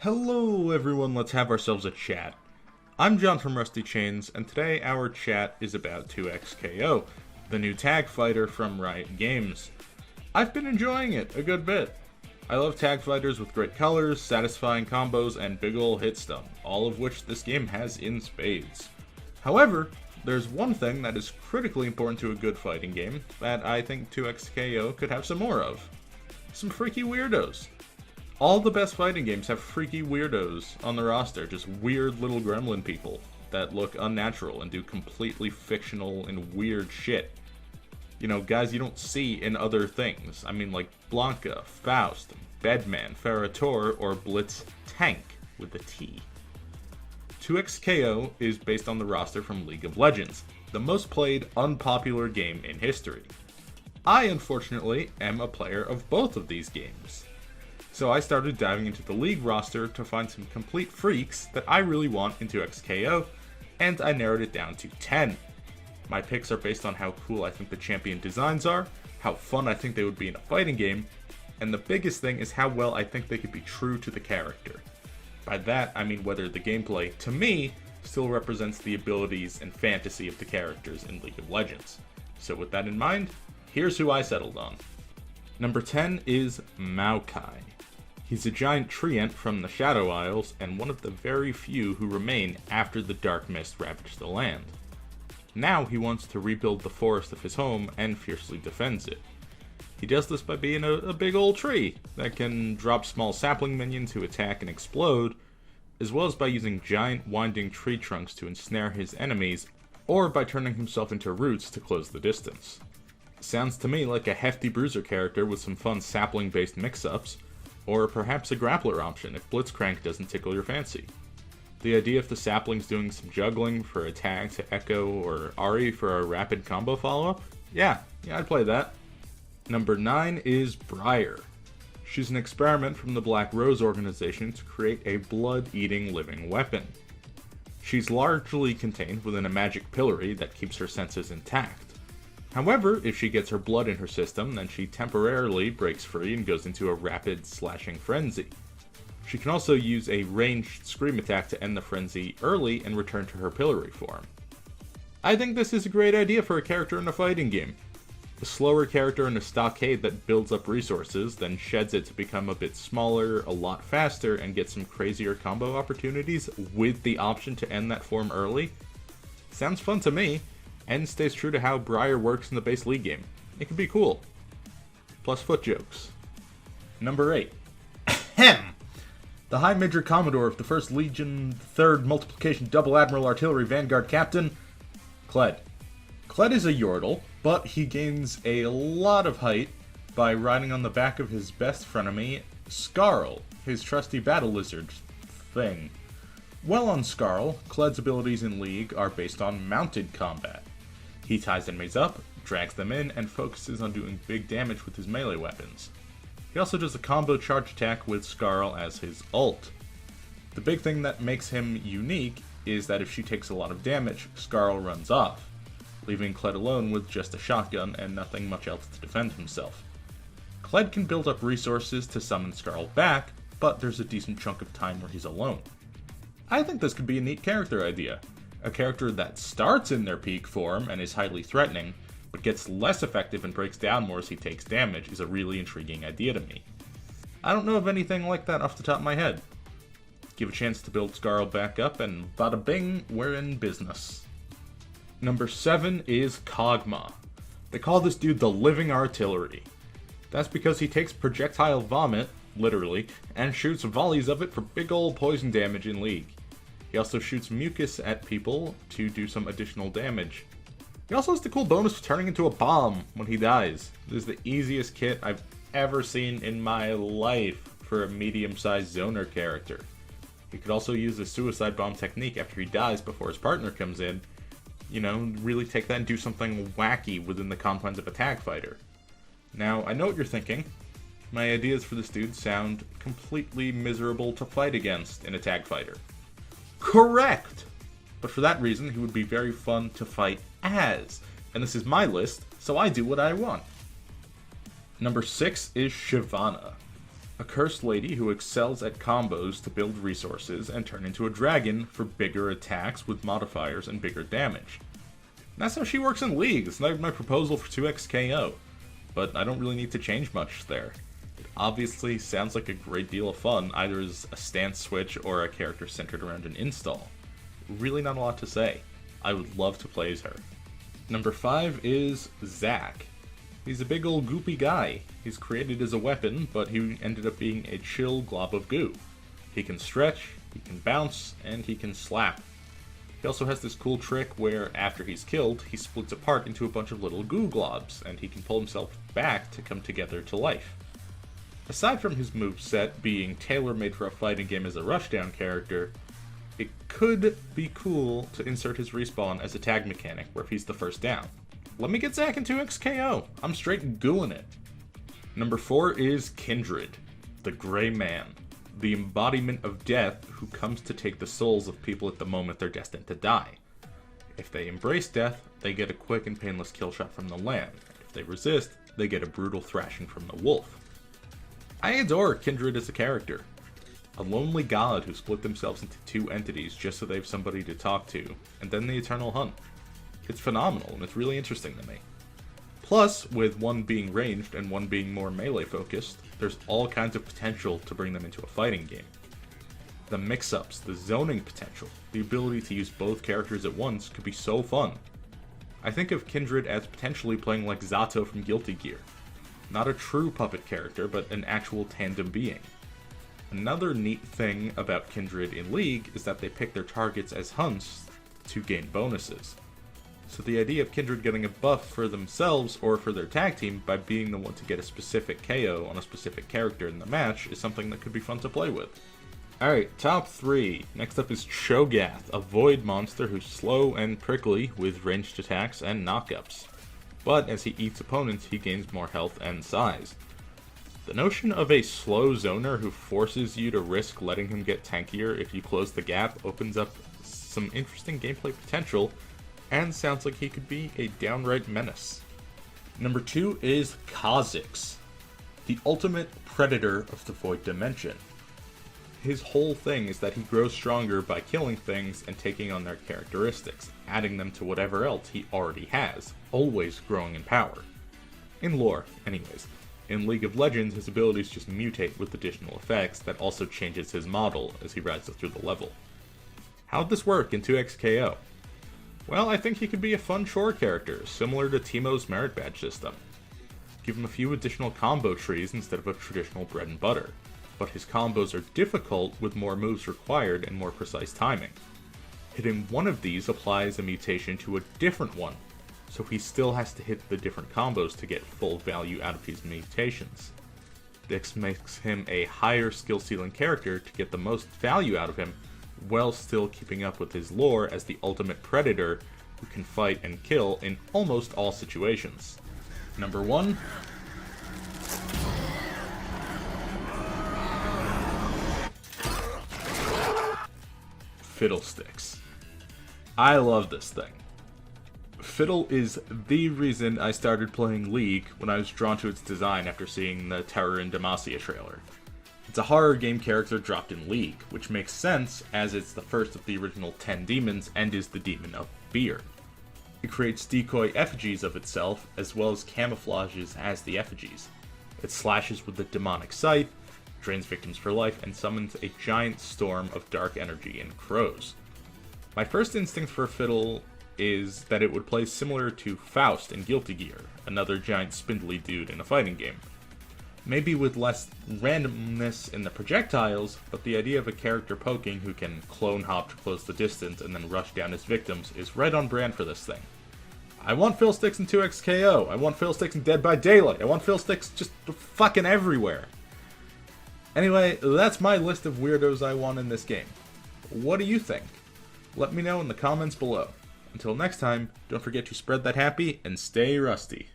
Hello everyone, let's have ourselves a chat. I'm John from Rusty Chains, and today our chat is about 2XKO, the new tag fighter from Riot Games. I've been enjoying it a good bit. I love tag fighters with great colors, satisfying combos, and big ol' hit stun, all of which this game has in spades. However, there's one thing that is critically important to a good fighting game that I think 2XKO could have some more of. Some freaky weirdos. All the best fighting games have freaky weirdos on the roster, just weird little gremlin people that look unnatural and do completely fictional and weird shit. You know, guys you don't see in other things. I mean, like Blanca, Faust, Bedman, Ferrator, or Blitz Tank with a T. 2XKO is based on the roster from League of Legends, the most played unpopular game in history. I, unfortunately, am a player of both of these games. So I started diving into the League roster to find some complete freaks that I really want in 2XKO, and I narrowed it down to 10. My picks are based on how cool I think the champion designs are, how fun I think they would be in a fighting game, and the biggest thing is how well I think they could be true to the character. By that, I mean whether the gameplay, to me, still represents the abilities and fantasy of the characters in League of Legends. So with that in mind, here's who I settled on. Number 10 is Maokai. He's a giant treant from the Shadow Isles, and one of the very few who remain after the Dark Mist ravaged the land. Now he wants to rebuild the forest of his home and fiercely defends it. He does this by being a big old tree that can drop small sapling minions who attack and explode, as well as by using giant winding tree trunks to ensnare his enemies, or by turning himself into roots to close the distance. Sounds to me like a hefty bruiser character with some fun sapling-based mix-ups, or perhaps a grappler option if Blitzcrank doesn't tickle your fancy. The idea of the saplings doing some juggling for a tag to Echo or Ari for a rapid combo follow-up? Yeah, I'd play that. Number 9 is Briar. She's an experiment from the Black Rose organization to create a blood-eating living weapon. She's largely contained within a magic pillory that keeps her senses intact. However, if she gets her blood in her system, then she temporarily breaks free and goes into a rapid slashing frenzy. She can also use a ranged scream attack to end the frenzy early and return to her pillory form. I think this is a great idea for a character in a fighting game. A slower character in a stockade that builds up resources, then sheds it to become a bit smaller, a lot faster, and get some crazier combo opportunities with the option to end that form early. Sounds fun to me. And stays true to how Briar works in the base League game. It could be cool. Plus foot jokes. Number 8. Ahem! The High Major Commodore of the 1st Legion 3rd Multiplication Double Admiral Artillery Vanguard Captain, Kled. Kled is a Yordle, but he gains a lot of height by riding on the back of his best frenemy, Skarl, his trusty battle lizard thing. Well on Skarl, Kled's abilities in League are based on mounted combat. He ties enemies up, drags them in, and focuses on doing big damage with his melee weapons. He also does a combo charge attack with Skarl as his ult. The big thing that makes him unique is that if she takes a lot of damage, Skarl runs off, leaving Kled alone with just a shotgun and nothing much else to defend himself. Kled can build up resources to summon Skarl back, but there's a decent chunk of time where he's alone. I think this could be a neat character idea. A character that starts in their peak form and is highly threatening, but gets less effective and breaks down more as he takes damage is a really intriguing idea to me. I don't know of anything like that off the top of my head. Give a chance to build Skarl back up and bada bing, we're in business. Number 7 is Kog'Maw. They call this dude the Living Artillery. That's because he takes projectile vomit, literally, and shoots volleys of it for big ol' poison damage in League. He also shoots mucus at people to do some additional damage. He also has the cool bonus of turning into a bomb when he dies. This is the easiest kit I've ever seen in my life for a medium-sized zoner character. He could also use the suicide bomb technique after he dies before his partner comes in. You know, really take that and do something wacky within the confines of a tag fighter. Now, I know what you're thinking. My ideas for this dude sound completely miserable to fight against in a tag fighter. Correct! But for that reason, he would be very fun to fight as. And this is my list, so I do what I want. Number 6 is Shyvana. A cursed lady who excels at combos to build resources and turn into a dragon for bigger attacks with modifiers and bigger damage. And that's how she works in League. It's not my proposal for 2x KO, but I don't really need to change much there. It obviously sounds like a great deal of fun, either as a stance switch or a character centered around an install. Really not a lot to say. I would love to play as her. Number 5 is Zack. He's a big old goopy guy. He's created as a weapon, but he ended up being a chill glob of goo. He can stretch, he can bounce, and he can slap. He also has this cool trick where, after he's killed, he splits apart into a bunch of little goo globs, and he can pull himself back to come together to life. Aside from his moveset being tailor-made for a fighting game as a rushdown character, it could be cool to insert his respawn as a tag mechanic, where if he's the first down. Let me get Zack in 2x KO. I'm straight gooing it. Number 4 is Kindred, the Grey Man, the embodiment of death who comes to take the souls of people at the moment they're destined to die. If they embrace death, they get a quick and painless kill shot from the lamb. If they resist, they get a brutal thrashing from the wolf. I adore Kindred as a character. A lonely god who split themselves into two entities just so they have somebody to talk to, and then the eternal hunt. It's phenomenal, and it's really interesting to me. Plus, with one being ranged and one being more melee focused, there's all kinds of potential to bring them into a fighting game. The mix-ups, the zoning potential, the ability to use both characters at once could be so fun. I think of Kindred as potentially playing like Zato from Guilty Gear. Not a true puppet character, but an actual tandem being. Another neat thing about Kindred in League is that they pick their targets as hunts to gain bonuses. So the idea of Kindred getting a buff for themselves or for their tag team by being the one to get a specific KO on a specific character in the match is something that could be fun to play with. Alright, top 3. Next up is Cho'Gath, a void monster who's slow and prickly with ranged attacks and knockups. But as he eats opponents, he gains more health and size. The notion of a slow zoner who forces you to risk letting him get tankier if you close the gap opens up some interesting gameplay potential, and sounds like he could be a downright menace. Number 2 is Kha'Zix, the ultimate predator of the Void Dimension. His whole thing is that he grows stronger by killing things and taking on their characteristics, adding them to whatever else he already has, always growing in power. In lore, anyways. In League of Legends, his abilities just mutate with additional effects that also changes his model as he rises through the level. How'd this work in 2x KO? Well, I think he could be a fun chore character, similar to Teemo's merit badge system. Give him a few additional combo trees instead of a traditional bread and butter, but his combos are difficult with more moves required and more precise timing. Hitting one of these applies a mutation to a different one, so he still has to hit the different combos to get full value out of his mutations. This makes him a higher skill ceiling character to get the most value out of him, while still keeping up with his lore as the ultimate predator who can fight and kill in almost all situations. Number 1. Fiddlesticks. I love this thing. Fiddle is the reason I started playing League when I was drawn to its design after seeing the Terror in Demacia trailer. It's a horror game character dropped in League, which makes sense as it's the first of the original 10 demons and is the demon of beer. It creates decoy effigies of itself, as well as camouflages as the effigies. It slashes with the demonic scythe, drains victims for life, and summons a giant storm of dark energy and crows. My first instinct for Fiddle is that it would play similar to Faust in Guilty Gear, another giant spindly dude in a fighting game. Maybe with less randomness in the projectiles, but the idea of a character poking who can clone hop to close the distance and then rush down his victims is right on brand for this thing. I want Fiddlesticks in 2x KO, I want Fiddlesticks in Dead by Daylight, I want Fiddlesticks just fucking everywhere. Anyway, that's my list of weirdos I want in this game. What do you think? Let me know in the comments below. Until next time, don't forget to spread that happy and stay rusty.